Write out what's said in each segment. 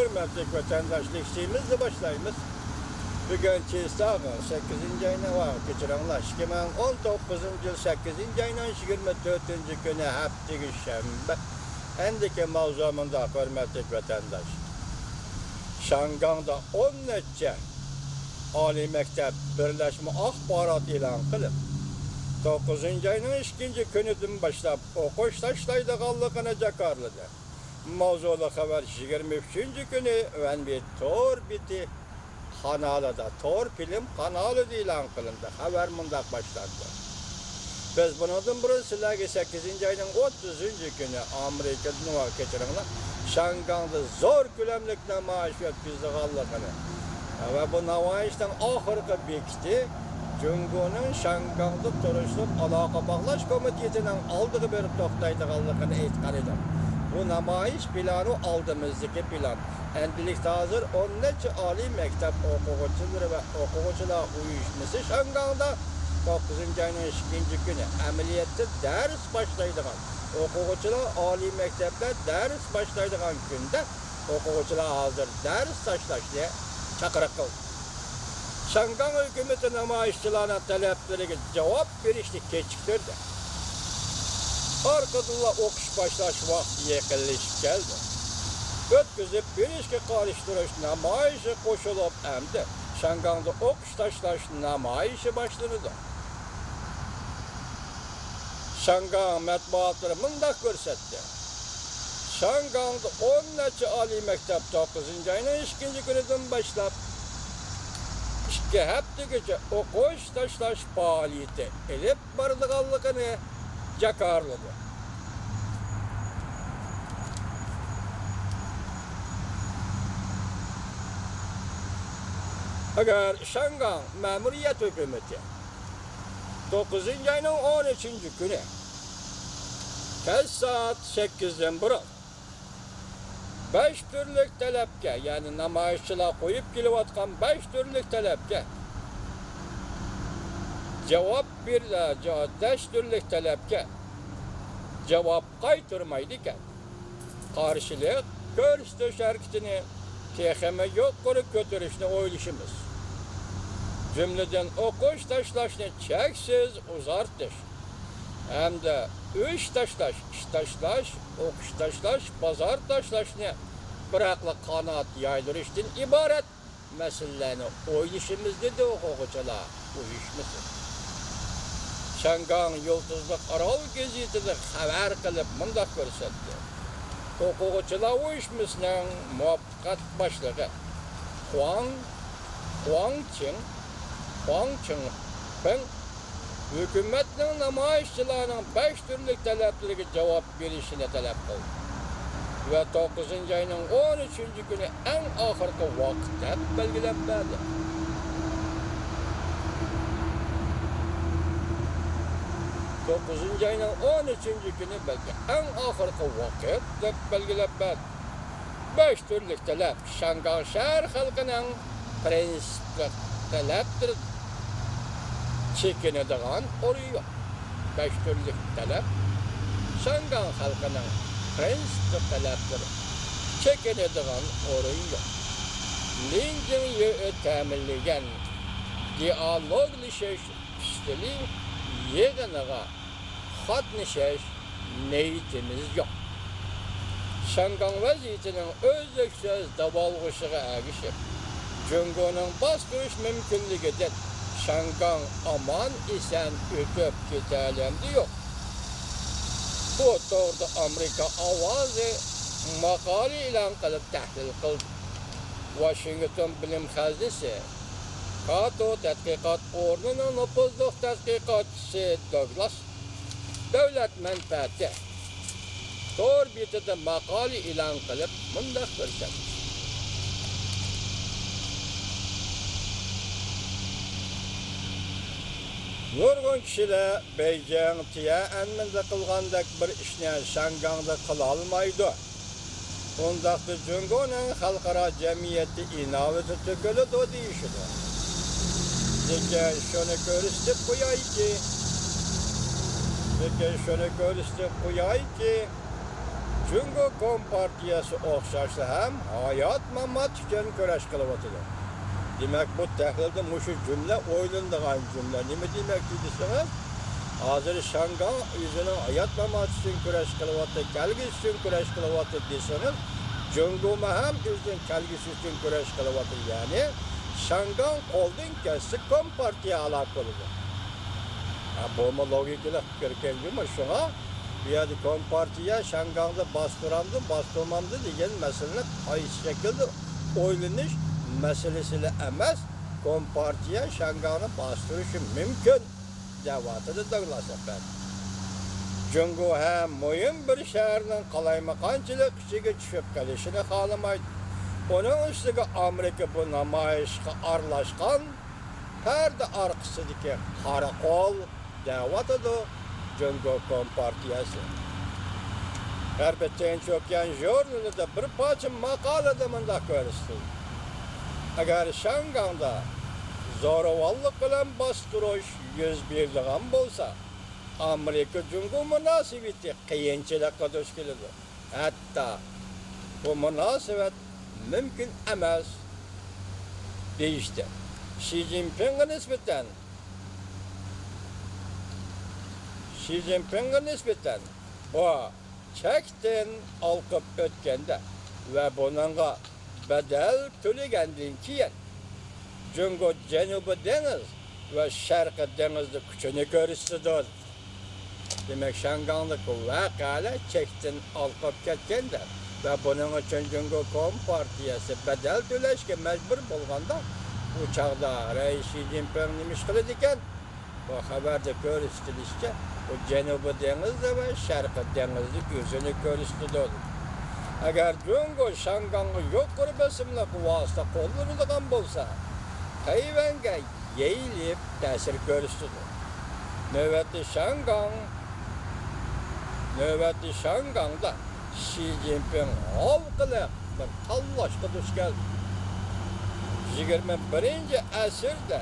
Hürmetlik vatandaşlık şeyimizle başlayımız. Bugün Çiğsağ'ın 8. ayına var geçirenler. 2019 yıl 8. ayının 24. günü hafta şembe. Endiki mavzumunda hürmetlik vatandaş. Şangan'da 10 nece Ali Mektep Birleşme Akbarat ilan kılıp 9. ayının 2. günüdün başlap okuş taşlaydıqallıqını jakarlıdı. Mavzulu haber 23. günü ben bir tor biti kanalıda, tor film kanalı ilan kılındı. Haber mundak başlandı. Biz bunun burasılarga 8. ayının 30. günü Amerika'da var geçirenler. Şangan'da zor külemlik namayiş ötküzdüqallıqını. Ve bu namaişten ahırkı bekti. Cungunun Şangan'da turuşluq alaqa bağlaş komitetinden aldığı berip toqtaydıqallıqını aytqan edim. Bu namayiş planı aldığımızdaki plan. Endilikte hazır 10 nece Ali Mektep okuğucuları ve okuğucular uyuşması Şangan'da 9. ayının 2. günü ameliyatı ders başlaydıgan. Okuğucular Ali Mektep'te ders başlaydıgan günde okuğucular hazır ders taşlaştıya çakırık kıldı. Şangan hükümeti namayişçilerine taleplerine cevap verişti keçiktirdi. Arkadınla okuş başlaş vakti yakınlaşıp geldi. Ötküzüp bir işki karıştırış namayişi koşulup emdi. Şangan'da okuş taşlaş namayişi başlandı. Şangan matbuatları mındak görsetti. Şangan'da 10 nece Ali Mektep 9. ayının 2. günüdün başlap İki hafta gece okuş taşlaş faaliyeti elip bardıqallıqını jakarladı. Agar Şangan Memuriyet Hükümeti 9. ayının 13. günü kaç saat 8'den burun 5 türlük talepke, yani namayişçiler koyup gelivatkan 5 türlük talepke cevap bir de 5 türlük talepke cevap kaytırmaydıken karşılık görüştü şarkıtını teheme yok kurup götürüşünü oyluşumuz. Cümleden okuş taşlaşını çeksiz uzartış. Hem de 3 taşlaş, iş taşlaş, okuş taşlaş, pazar taşlaşını bıraklı kanat yaydırıştın ibaret meselelerini oyluşumuz dedi okucular uyuşmasın. Şangan Yıldızlık Aral gazetede haber kılıp mındak görsetti. Okucular uyuşmasının muvaffaqat başlığı Huang Qing hükümetin namayişçilerinin 5 türlük taleplerine cevap verişine talep kıldı. Ve 9. ayının 13. günü en ahırkı vakitte belgilenmedi. Dokuzuncu ayının 13. günü belki en ahırkı vakit belgilenmedi. 5 türlük talep Şangan şehir halkının prensipli taleptir. Çekinediğin oluyor. 5 türlük talep Şangan halkının prensipli talepleri çekinediğin oluyor. Lincin teminleyen diyalogli şey işleri yeğeniga hatnişeş niyetimiz yok. Şangan vaziyetinin özlüksüz davalgışığı agışıp Cungunun bastırış mümkünlüğünden Şangan aman isen ötüp gidelimdi yok. Bu doğruda Amerika avazı makale ilan kılıp tahlil kıldı. Washington Bilim Haznesi Kato Tədqiqat Ordu'nun nüfuzluq tədqiqatçısı Douglas devlet menfaati doğru bir de makale ilan kılıp mındak görsetmiş. Nurgun kişiler Beijing'tiye enminde kılgandak bir işini Şangan'da kılalmaydı. Ondaqda Cungunun halkara cemiyeti inaveti tükülü do deyişidir. Peki şunu görüştük Çünkü Kompartiyası o'xshashli ham hayot mamat uchun kurash qilyapti. Demak bu tahlilda mushu jumla o'ylanadigan jumla. Nima demoqchi desangiz, hozir Shangang o'zining hayot mamat uchun kurash qilyapti, kelgusi uchun kurash qilyapti desangiz, Junguma ham o'zining kelgusi uchun kurash qilyapti. Ya'ni Shangang qo'ldan kelsa Kompartiya halok bo'ladi. Bu logikalik kirkenmi şuna? Bu yerda Kompartiya Shangangda bastırmamdı degan masalani qaysi shaklda o'ylanish masalasi emas. Kompartiya Shangangni bastirishi mumkin deyapti Douglas Apert. Jungo ham muhim bir shaharning qalaymaganchilik ichiga tushib qolishini xohlamaydi. Onun ustiga Amerika bu namoyishga aralashgan perde arkasındaki karakol devatıdı Jungo Kompartiyası. Elbette en çok yan jurnalda bir parça makalede mında görürsün. Eğer Şangang'da zoravallık bilen bastırış yüz birliğen bolsa, Amerika Jungo münasebeti kıyınçılıkla düş keledi. Hatta bu münasebet mümkün emas deyişti. Xi Jinping'e nispeten bu çekten alkıp ötkende ve bununla bedel tölegendiğin kiyen Jungo Cenubu Deniz ve Şarkı Deniz'de küçüğünü görüştüdür. Demek Şangang'daki vakale çekten alkıp ketkende ve bunun için Jungo Kompartiyası bedel töleşke mecbur bulganda bu çağda Reis Xi Jinping nima ish qiladi ekan? Bu xabarda ko'rsatilishicha, bu Janubiy dengizda va Sharqiy dengizda o'zini ko'rsatdi. Agar Jungo Shangang'ı yo'q qilib bisimlar vosita qo'llanadigan bo'lsa, Tayvanga yeyilib ta'sir ko'rsatdi. Növbəti Shangang'da Xi Jinping halqılıq bir tallaşqa duch keldi. 21. asrda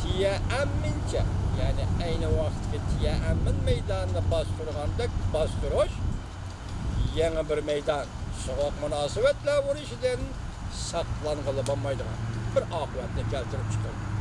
Tiananmencha, yani aynı vaqtda Tiananmen meydanını bastırış yeni bir meydan soğuk münasebetler vuruşidan saqlanğılı bo'lmaydigan bir oqibatni keltirib chiqdi.